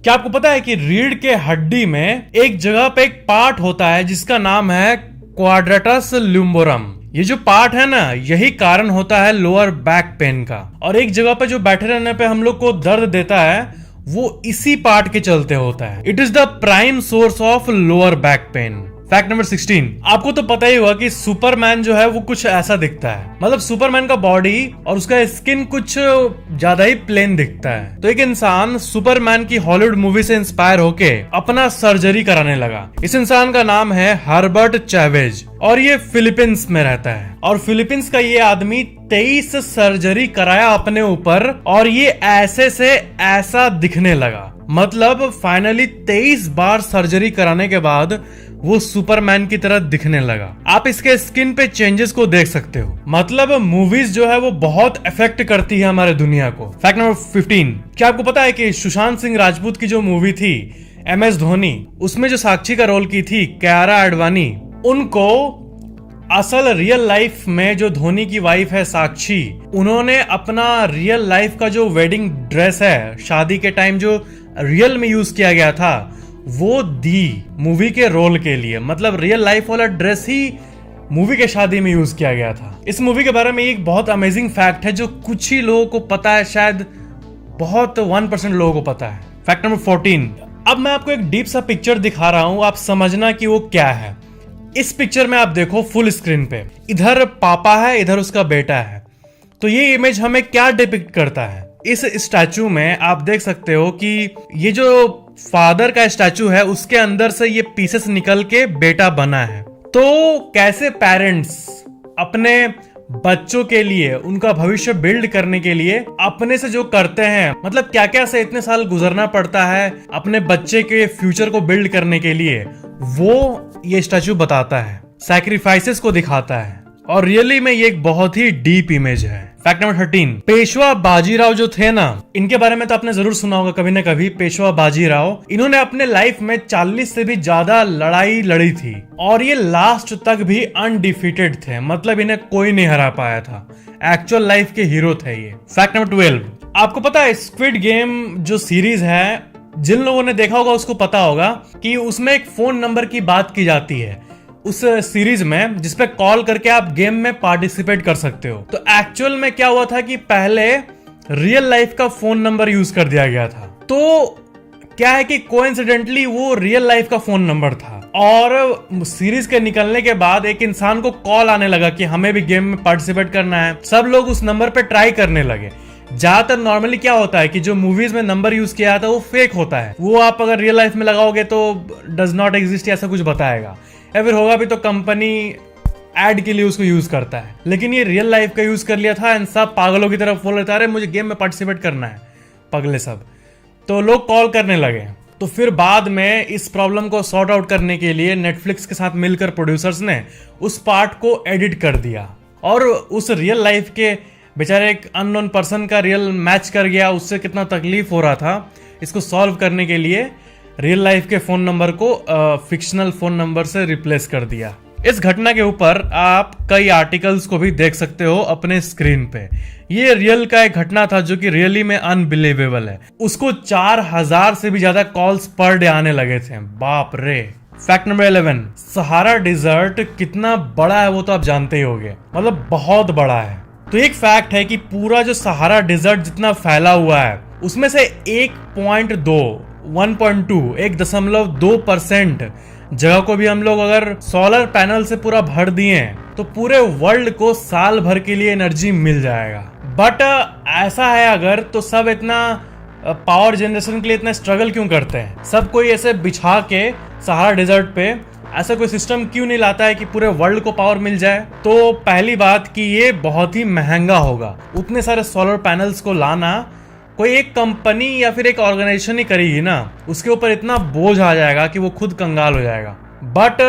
क्या आपको पता है कि रीढ़ के हड्डी में एक जगह पे एक पार्ट होता है जिसका नाम है क्वाड्रेटस लुम्बोरम। ये जो पार्ट है ना, यही कारण होता है लोअर बैक पेन का। और एक जगह पे जो बैठे रहने पे हम लोग को दर्द देता है वो इसी पार्ट के चलते होता है। It is the prime source of lower back pain. Fact number 16, आपको तो पता ही होगा कि सुपरमैन जो है वो कुछ ऐसा दिखता है। मतलब सुपरमैन का बॉडी और उसका स्किन कुछ ज्यादा ही प्लेन दिखता है। तो एक इंसान सुपरमैन की हॉलीवुड मूवी से इंस्पायर होके अपना सर्जरी कराने लगा। इस इंसान का नाम है हर्बर्ट चैवेज और ये फिलीपींस में रहता है। और फिलीपींस का ये आदमी 23 सर्जरी कराया अपने ऊपर और ये ऐसे से ऐसा दिखने लगा। मतलब फाइनली 23 बार सर्जरी कराने के बाद वो सुपरमैन की तरह दिखने लगा। आप इसके स्किन पे चेंजेस को देख सकते हो। मतलब मूवीज जो है वो बहुत इफेक्ट करती है हमारे दुनिया को। फैक्ट नंबर 15, क्या आपको पता है कि सुशांत सिंह राजपूत की जो मूवी थी MS धोनी, उसमें जो साक्षी का रोल की थी कियारा आडवाणी, उनको असल रियल लाइफ में जो धोनी की वाइफ है साक्षी, उन्होंने अपना रियल लाइफ का जो वेडिंग ड्रेस है शादी के टाइम जो रियल में यूज किया गया था वो दी मूवी के रोल के लिए। मतलब रियल लाइफ वाला ड्रेस ही मूवी के शादी में यूज किया गया था। इस मूवी के बारे में एक बहुत अमेजिंग फैक्ट है जो कुछ ही लोगों को पता है, शायद बहुत 1% लोगों को पता है। फैक्ट नंबर 14, अब मैं आपको एक डीप सा पिक्चर दिखा रहा हूं, आप समझना कि वो क्या है। इस पिक्चर में आप देखो फुल स्क्रीन पे, इधर पापा है, इधर उसका बेटा है। तो ये इमेज हमें क्या डिपिक्ट करता है? इस स्टैचू में आप देख सकते हो कि ये जो फादर का स्टैचू है उसके अंदर से ये पीसेस निकल के बेटा बना है। तो कैसे पेरेंट्स अपने बच्चों के लिए, उनका भविष्य बिल्ड करने के लिए अपने से जो करते हैं, मतलब क्या क्या से इतने साल गुजरना पड़ता है अपने बच्चे के फ्यूचर को बिल्ड करने के लिए, वो ये स्टैचू बताता है, सैक्रिफाइसेस को दिखाता है। और रियली में ये एक बहुत ही डीप इमेज है। फैक्ट नंबर 13, पेशवा बाजीराव जो थे ना, इनके बारे में तो आपने जरूर सुना होगा कभी ना कभी। पेशवा बाजीराव, इन्होंने अपने लाइफ में 40 से भी ज्यादा लड़ाई लड़ी थी और ये लास्ट तक भी अनडिफीटेड थे। मतलब इन्हें कोई नहीं हरा पाया था। एक्चुअल लाइफ के हीरो थे ये। फैक्ट नंबर 12, आपको पता है स्क्विड गेम जो सीरीज है, जिन लोगों ने देखा होगा उसको पता होगा कि उसमें एक फोन नंबर की बात की जाती है उस सीरीज में, जिसपे कॉल करके आप गेम में पार्टिसिपेट कर सकते हो। तो एक्चुअल में क्या हुआ था कि पहले रियल लाइफ का फोन नंबर यूज कर दिया गया था। तो क्या है कि कोइंसिडेंटली वो रियल लाइफ का फोन नंबर था और सीरीज के निकलने के बाद एक इंसान को कॉल आने लगा कि हमें भी गेम में पार्टिसिपेट करना है। सब लोग उस नंबर पे ट्राई करने लगे। ज्यादातर नॉर्मली क्या होता है कि जो मूवीज में नंबर यूज किया जाता है वो फेक होता है। वो आप अगर रियल लाइफ में लगाओगे तो डज नॉट एग्जिस्ट ऐसा कुछ बताएगा, या फिर होगा भी तो कंपनी एड के लिए उसको यूज करता है। लेकिन ये रियल लाइफ का यूज कर लिया था एंड सब पागलों की तरफ बोल रहे थे अरे मुझे गेम में पार्टिसिपेट करना है, पगले सब। तो लोग कॉल करने लगे। तो फिर बाद में इस प्रॉब्लम को सॉर्ट आउट करने के लिए नेटफ्लिक्स के साथ मिलकर प्रोड्यूसर्स ने उस पार्ट को एडिट कर दिया और उस रियल लाइफ के बेचारे एक अननोन पर्सन का रियल मैच कर गया। उससे कितना तकलीफ हो रहा था, इसको सॉल्व करने के लिए रियल लाइफ के फोन नंबर को फिक्शनल फोन नंबर से रिप्लेस कर दिया। इस घटना के ऊपर आप कई आर्टिकल्स को भी देख सकते हो अपने स्क्रीन पे। ये रियल का एक घटना था जो कि रियली में अनबिलीवेबल है। उसको 4000 से भी ज्यादा कॉल्स पर डे आने लगे थे। बाप रे। फैक्ट नंबर 11, सहारा डिजर्ट कितना बड़ा है वो तो आप जानते ही होंगे, मतलब बहुत बड़ा है। तो एक फैक्ट है कि पूरा जो सहारा डिजर्ट जितना फैला हुआ है उसमें से 1.2% जगह को भी हम लोग अगर सोलर पैनल से पूरा भर दिए तो पूरे वर्ल्ड को साल भर के लिए एनर्जी मिल जाएगा। बट ऐसा है अगर, तो सब इतना पावर जनरेशन के लिए इतना स्ट्रगल क्यों करते हैं? सब कोई ऐसे बिछा के सहारा डिजर्ट पे ऐसा कोई सिस्टम क्यों नहीं लाता है कि पूरे वर्ल्ड को पावर मिल जाए? तो पहली बात कि ये बहुत ही महंगा होगा। उतने सारे सोलर पैनल्स को लाना कोई एक कंपनी या फिर एक ऑर्गेनाइजेशन ही करेगी ना, उसके ऊपर इतना बोझ आ जाएगा कि वो खुद कंगाल हो जाएगा। बट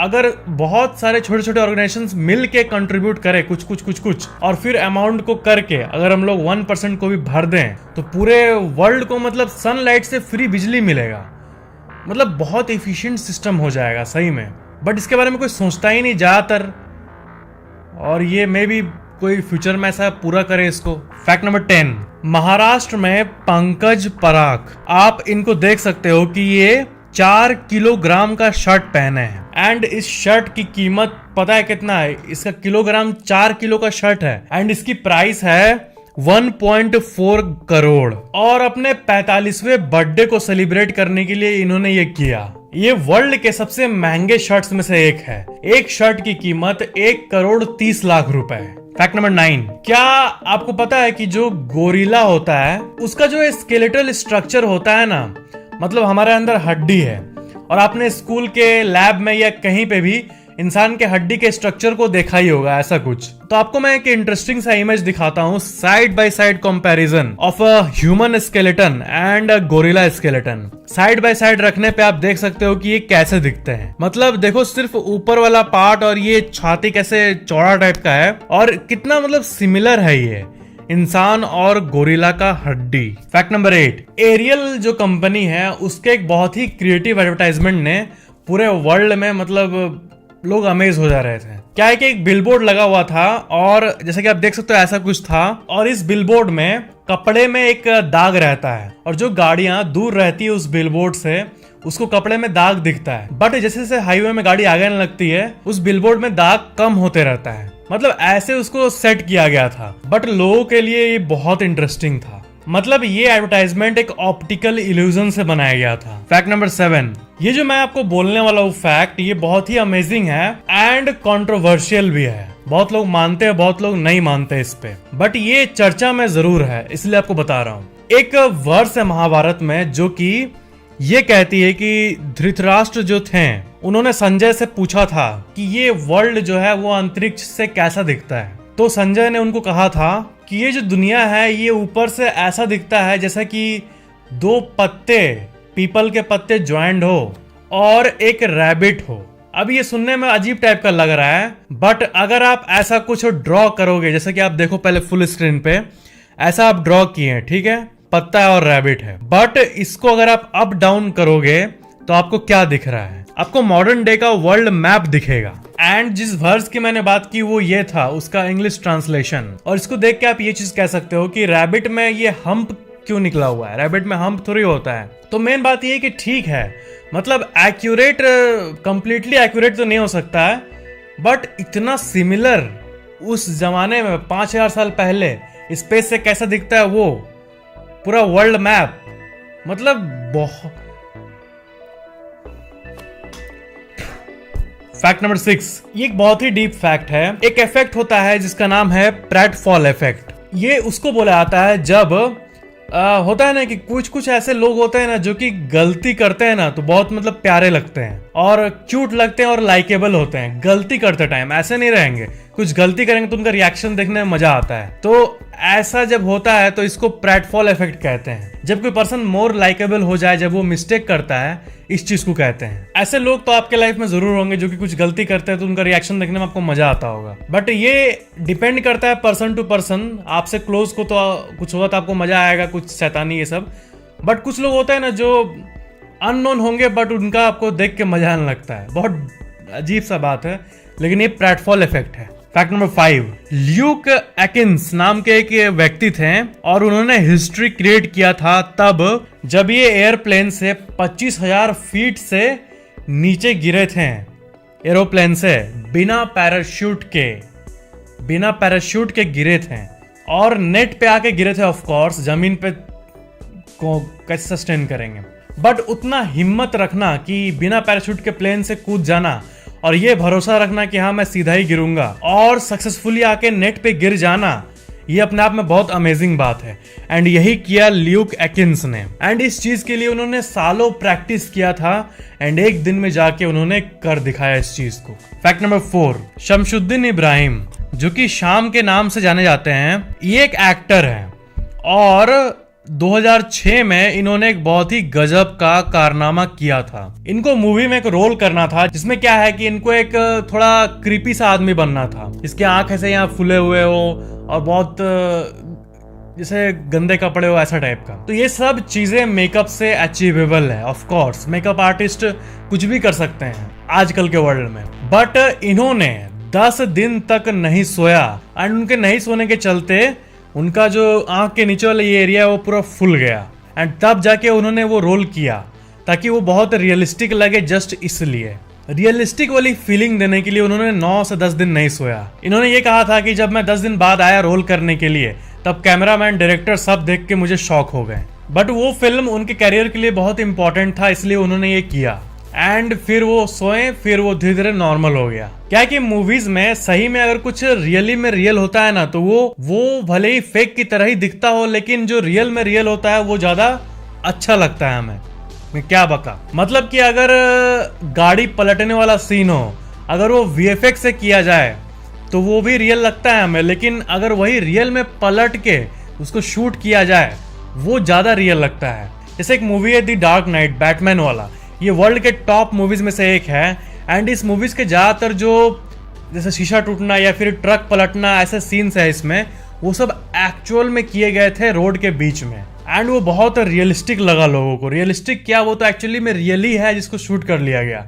अगर बहुत सारे छोटे छोटे ऑर्गेनाइजेशंस मिल के कंट्रीब्यूट करें कुछ और फिर अमाउंट को करके अगर हम लोग 1% को भी भर दें तो पूरे वर्ल्ड को मतलब सनलाइट से फ्री बिजली मिलेगा। मतलब बहुत एफिशिएंट सिस्टम हो जाएगा सही में। बट इसके बारे में कोई सोचता ही नहीं ज्यादातर। और ये मे भी कोई फ्यूचर में ऐसा पूरा करे इसको। फैक्ट नंबर 10, महाराष्ट्र में पंकज पराग, आप इनको देख सकते हो कि ये 4 किलोग्राम का शर्ट पहने हैं एंड इस शर्ट की कीमत पता है कितना है? इसका किलोग्राम 4 किलो का शर्ट है एंड इसकी प्राइस है 1.4 करोड़। और अपने 45वें बर्थडे को सेलिब्रेट करने के लिए इन्होंने ये किया। ये वर्ल्ड के सबसे महंगे शर्ट्स में से एक है। एक शर्ट की कीमत 1 करोड़ 30 लाख रुपए। फैक्ट नंबर 9, क्या आपको पता है कि जो गोरिल्ला होता है उसका जो स्केलेटल स्ट्रक्चर होता है ना, मतलब हमारे अंदर हड्डी है, और आपने स्कूल के लैब में या कहीं पे भी इंसान के हड्डी के स्ट्रक्चर को देखा ही होगा ऐसा कुछ। तो आपको मैं एक इंटरेस्टिंग सा इमेज दिखाता हूँ, side by side comparison of a human skeleton and a gorilla skeleton. Side by side रखने पे आप देख सकते हो कि ये कैसे दिखते हैं। मतलब देखो, सिर्फ ऊपर वाला पार्ट और ये छाती कैसे चौड़ा टाइप का है और कितना मतलब सिमिलर है ये इंसान और गोरिल्ला का हड्डी। फैक्ट नंबर 8, एरियल जो कंपनी है उसके एक बहुत ही क्रिएटिव एडवर्टाइजमेंट ने पूरे वर्ल्ड में मतलब लोग अमेज हो जा रहे थे। क्या है कि एक बिलबोर्ड लगा हुआ था और जैसे कि आप देख सकते हो ऐसा कुछ था, और इस बिलबोर्ड में कपड़े में एक दाग रहता है और जो गाड़ियां दूर रहती है उस बिलबोर्ड से उसको कपड़े में दाग दिखता है, बट जैसे जैसे हाईवे में गाड़ी आगे आने लगती है उस बिलबोर्ड में दाग कम होते रहता है। मतलब ऐसे उसको सेट किया गया था, बट लोगों के लिए ये बहुत इंटरेस्टिंग था। मतलब ये एडवर्टाइजमेंट एक ऑप्टिकल इल्यूजन से बनाया गया था। फैक्ट नंबर 7, ये जो मैं आपको बोलने वाला हूँ फैक्ट, ये बहुत ही अमेजिंग है एंड कंट्रोवर्शियल भी है। बहुत लोग मानते हैं, बहुत लोग नहीं मानते इस पे, बट ये चर्चा में जरूर है, इसलिए आपको बता रहा हूँ। एक वर्स है महाभारत में जो कि ये कहती है कि धृतराष्ट्र जो थे उन्होंने संजय से पूछा था कि ये वर्ल्ड जो है वो अंतरिक्ष से कैसा दिखता है। तो संजय ने उनको कहा था कि ये जो दुनिया है ये ऊपर से ऐसा दिखता है जैसा कि 2 पत्ते, पीपल के पत्ते ज्वाइंट हो और एक रैबिट हो। अब ये सुनने में अजीब टाइप का लग रहा है, बट अगर आप ऐसा कुछ ड्रॉ करोगे, जैसे कि आप देखो पहले फुल स्क्रीन पे ऐसा आप ड्रॉ किए हैं, ठीक है, पत्ता है और रैबिट है, बट इसको अगर आप अप डाउन करोगे तो आपको क्या दिख रहा है? आपको मॉडर्न डे का वर्ल्ड मैप दिखेगा। एंड जिस वर्स की मैंने बात की वो ये था उसका इंग्लिश ट्रांसलेशन, और इसको देख के आप ये चीज कह सकते हो कि रैबिट में ये हम्प क्यों निकला हुआ है। रैबिट में हम्प थोड़ी होता है। तो मेन बात ये है कि ठीक है, मतलब एक्यूरेट, कंप्लीटली एक्यूरेट तो नहीं हो सकता है, बट इतना सिमिलर उस जमाने में 5000 साल पहले स्पेस से कैसा दिखता है वो पूरा वर्ल्ड मैप, मतलब बहुत। फैक्ट नंबर 6, ये एक बहुत ही डीप फैक्ट है। एक इफेक्ट होता है जिसका नाम है प्रैटफॉल इफेक्ट। ये उसको बोला जाता है जब होता है ना कि कुछ कुछ ऐसे लोग होते हैं ना जो कि गलती करते हैं ना तो बहुत मतलब प्यारे लगते हैं और क्यूट लगते हैं और लाइकेबल होते हैं। गलती करते टाइम ऐसे नहीं रहेंगे, कुछ गलती करेंगे तो उनका रिएक्शन देखने में मजा आता है। तो ऐसा जब होता है तो इसको प्रैटफॉल इफेक्ट कहते हैं। जब कोई पर्सन मोर लाइकेबल हो जाए जब वो मिस्टेक करता है, इस चीज को कहते हैं। ऐसे लोग तो आपके लाइफ में जरूर होंगे जो कि कुछ गलती करते हैं तो उनका रिएक्शन देखने में आपको मजा आता होगा, बट ये डिपेंड करता है पर्सन टू पर्सन। आपसे क्लोज को तो कुछ होगा तो आपको मजा आएगा, कुछ शैतानी ये सब, बट कुछ लोग होते हैं ना जो अननोन होंगे बट उनका आपको देख के मजा आने लगता है। बहुत अजीब सा बात है, लेकिन ये प्रैटफॉल इफेक्ट है। फैक्ट नंबर 5, ल्यूक एकिंस नाम के एक व्यक्ति थे और उन्होंने हिस्ट्री क्रिएट किया था तब जब ये एयरप्लेन से 25,000 फीट से नीचे गिरे थे, एरोप्लेन से बिना पैराशूट के गिरे थे और नेट पे आके गिरे थे। ऑफ कोर्स जमीन पे को कैसे सस्टेन करेंगे, बट उतना हिम्मत रखना कि बिना पैराशूट के प्लेन से कूद जाना और ये भरोसा रखना कि हाँ मैं सीधा ही गिरूंगा और सक्सेसफुली आके नेट पे गिर जाना, ये अपने आप में बहुत अमेजिंग बात है। एंड यही किया ल्यूक एकिंस ने, एंड इस चीज के लिए उन्होंने सालों प्रैक्टिस किया था एंड एक दिन में जाके उन्होंने कर दिखाया इस चीज को। फैक्ट नंबर 4, शमशुद्दीन इब्राहिम जो कि शाम के नाम से जाने जाते हैं, ये एक एक्टर है और 2006 में इन्होंने एक बहुत ही गजब का कारनामा किया था। इनको मूवी में एक रोल करना था जिसमें क्या है कि इनको एक थोड़ा क्रीपी सा आदमी बनना था, इसके आंख ऐसे यहाँ फुले हुए हो और बहुत जैसे गंदे कपड़े हो, ऐसा टाइप का। तो ये सब चीजें मेकअप से अचीवेबल है। ऑफ कोर्स मेकअप आर्टिस्ट कुछ भी कर सकते हैं आजकल के वर्ल्ड में, बट इन्होंने 10 दिन तक नहीं सोया एंड उनके नहीं सोने के चलते उनका जो आंख के नीचे वाला ये एरिया है वो पूरा फूल गया एंड तब जाके उन्होंने वो रोल किया ताकि वो बहुत रियलिस्टिक लगे। जस्ट इसलिए रियलिस्टिक वाली फीलिंग देने के लिए उन्होंने 9 से 10 दिन नहीं सोया। इन्होंने ये कहा था कि जब मैं 10 दिन बाद आया रोल करने के लिए तब कैमरामैन, डायरेक्टर सब देख के मुझे शॉक हो गए। बट वो फिल्म उनके कैरियर के लिए बहुत इंपॉर्टेंट था इसलिए उन्होंने ये किया एंड फिर वो सोए, फिर वो धीरे धीरे नॉर्मल हो गया। क्या कि मूवीज में सही में अगर कुछ रियली में रियल होता है ना तो वो भले ही फेक की तरह ही दिखता हो, लेकिन जो रियल में रियल होता है वो ज्यादा अच्छा लगता है हमें। मैं क्या बका, मतलब कि अगर गाड़ी पलटने वाला सीन हो, अगर वो वीएफएक्स से किया जाए तो वो भी रियल लगता है हमें, लेकिन अगर वही रियल में पलट के उसको शूट किया जाए वो ज्यादा रियल लगता है। जैसे एक मूवी है द डार्क नाइट, बैटमैन वाला, ये वर्ल्ड के टॉप मूवीज में से एक है एंड इस मूवीज के ज्यादातर जो जैसे शीशा टूटना या फिर ट्रक पलटना ऐसे सीन्स है इसमें, वो सब एक्चुअल में किए गए थे रोड के बीच में एंड वो बहुत रियलिस्टिक लगा लोगों को। रियलिस्टिक क्या, वो तो एक्चुअली में रियली है जिसको शूट कर लिया गया,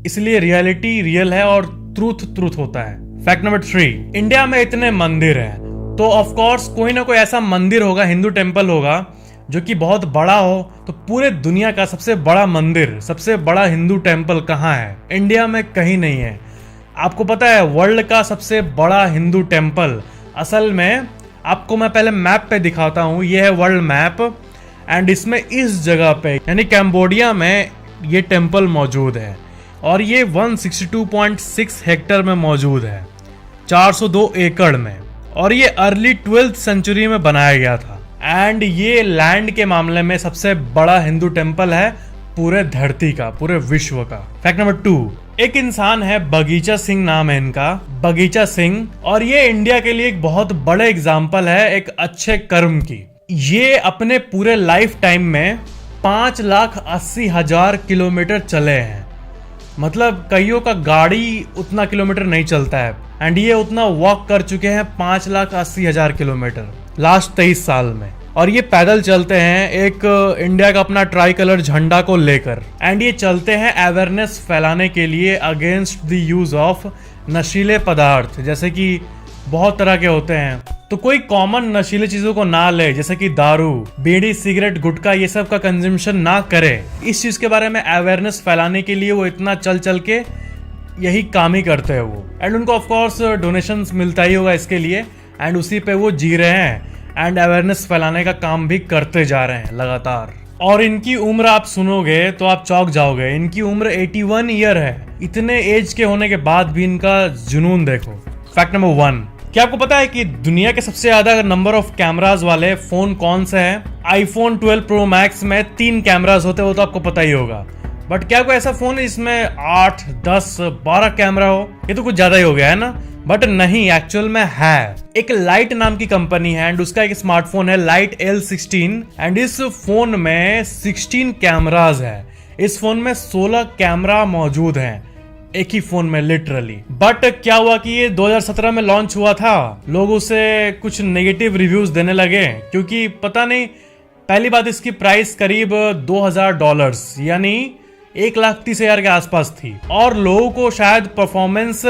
इसलिए रियलिटी रियल है और ट्रूथ होता है। फैक्ट नंबर 3, इंडिया में इतने मंदिर हैं तो ऑफ कोर्स कोई ना कोई ऐसा मंदिर होगा, हिंदू टेम्पल होगा जो कि बहुत बड़ा हो। तो पूरे दुनिया का सबसे बड़ा मंदिर, सबसे बड़ा हिंदू टेम्पल कहाँ है? इंडिया में कहीं नहीं है। आपको पता है वर्ल्ड का सबसे बड़ा हिंदू टेम्पल, असल में आपको मैं पहले मैप पे दिखाता हूँ। ये है वर्ल्ड मैप एंड इसमें इस जगह पे यानी कैम्बोडिया में ये टेम्पल मौजूद है और ये 162.6 हेक्टर में मौजूद है, 402 एकड़ में, और ये अर्ली 12th सेंचुरी में बनाया गया था एंड ये लैंड के मामले में सबसे बड़ा हिंदू टेम्पल है पूरे धरती का, पूरे विश्व का। फैक्ट नंबर 2, एक इंसान है बगीचा सिंह, नाम है इनका, बगीचा सिंह, और ये इंडिया के लिए एक बहुत बड़े एग्जाम्पल है एक अच्छे कर्म की। ये अपने पूरे लाइफ टाइम में 5,80,000 किलोमीटर चले हैं, मतलब कईयों का गाड़ी उतना किलोमीटर नहीं चलता है एंड ये उतना वॉक कर चुके हैं 5,80,000 किलोमीटर लास्ट 23 साल में। और ये पैदल चलते हैं एक इंडिया का अपना ट्राई कलर झंडा को लेकर एंड ये चलते हैं अवेयरनेस फैलाने के लिए अगेंस्ट द यूज ऑफ नशीले पदार्थ, जैसे कि बहुत तरह के होते हैं। तो कोई कॉमन नशीले चीजों को ना ले, जैसे कि दारू, बीड़ी, सिगरेट, गुटखा, ये सब का कंजम्पशन ना करे। इस चीज के बारे में अवेयरनेस फैलाने के लिए वो इतना चल चल के यही काम ही करते हैं वो एंड उनको ऑफ कोर्स डोनेशंस मिलता ही होगा इसके लिए एंड उसी पे वो जी रहे हैं एंड अवेयरनेस फैलाने का काम भी करते जा रहे हैं लगातार। और इनकी उम्र आप सुनोगे तो आप चौंक जाओगे, इनकी उम्र 81 ईयर है। इतने एज के होने के बाद भी इनका जुनून देखो। फैक्ट नंबर 1, क्या आपको पता है कि दुनिया के सबसे ज्यादा नंबर ऑफ कैमरास वाले फोन कौन से हैं? आईफोन 12 प्रो मैक्स में 3 कैमरास होते हैं, वो तो आपको पता ही होगा। बट क्या कोई ऐसा फोन है जिसमें 8, 10, 12 कैमरा हो? ये तो कुछ ज्यादा ही हो गया है ना। बट नहीं, एक्चुअल में है। एक लाइट नाम की कंपनी है एंड उसका एक स्मार्टफोन है लाइट L16 एंड इस फोन में 16 कैमराज है। इस फोन में 16 कैमरा मौजूद हैं एक ही फोन में, लिटरली। बट क्या हुआ कि ये 2017 में लॉन्च हुआ था, लोग उसे कुछ नेगेटिव रिव्यूज देने लगे क्योंकि पता नहीं, पहली बात इसकी प्राइस करीब $2,000 यानी 1,30,000 के आसपास थी और लोगों को शायद परफॉर्मेंस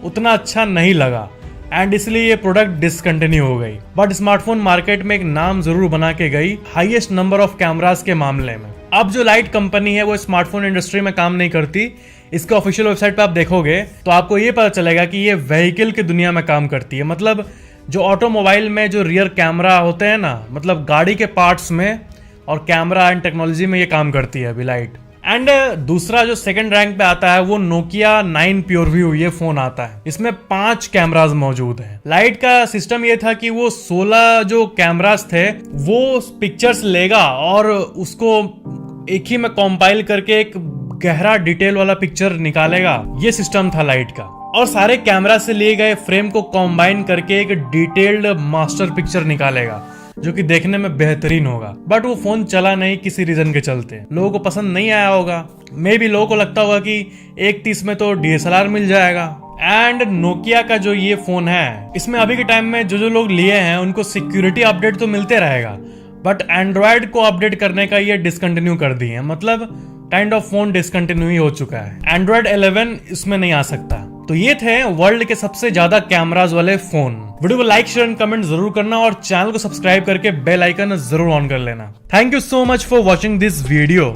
उतना अच्छा नहीं लगा एंड इसलिए ये प्रोडक्ट डिसकंटिन्यू हो गई। बट स्मार्टफोन मार्केट में एक नाम जरूर बना के गई हाईएस्ट नंबर ऑफ कैमरास के मामले में। अब जो लाइट कंपनी है वो स्मार्टफोन इंडस्ट्री में काम नहीं करती। इसके ऑफिशियल वेबसाइट पे आप देखोगे तो आपको ये पता चलेगा कि ये व्हीकल की दुनिया में काम करती है, मतलब जो ऑटोमोबाइल में जो रियर कैमरा होते हैं ना, मतलब गाड़ी के पार्ट्स में और कैमरा एंड टेक्नोलॉजी में ये काम करती है अभी लाइट। एंड दूसरा जो सेकंड रैंक पे आता है वो नोकिया 9 प्योरव्यू, ये फोन आता है। इसमें 5 कैमरास मौजूद हैं। लाइट का सिस्टम ये था कि वो 16 जो कैमरास थे वो पिक्चर्स लेगा और उसको एक ही में कंपाइल करके एक गहरा डिटेल वाला पिक्चर निकालेगा। ये सिस्टम था लाइट का और सारे कैमरा से लिए गए फ्रेम को कंबाइन करके एक डिटेल्ड मास्टर पिक्चर निकालेगा जो कि देखने में बेहतरीन होगा। बट वो फोन चला नहीं किसी रीजन के चलते, लोगों को पसंद नहीं आया होगा। मे भी लोगों को लगता होगा कि 1.30 में तो DSLR मिल जाएगा। एंड नोकिया का जो ये फोन है, इसमें अभी के टाइम में जो लोग लिए हैं उनको सिक्योरिटी अपडेट तो मिलते रहेगा, बट एंड्रॉयड को अपडेट करने का ये डिसकंटिन्यू कर दिए हैं, मतलब काइंड ऑफ फोन डिसकंटिन्यू ही हो चुका है। एंड्रॉयड 11 इसमें नहीं आ सकता। तो ये थे वर्ल्ड के सबसे ज्यादा कैमरास वाले फोन। वीडियो को लाइक शेयर एंड कमेंट जरूर करना और चैनल को सब्सक्राइब करके बेल आइकन जरूर ऑन कर लेना। Thank you so much for watching this video.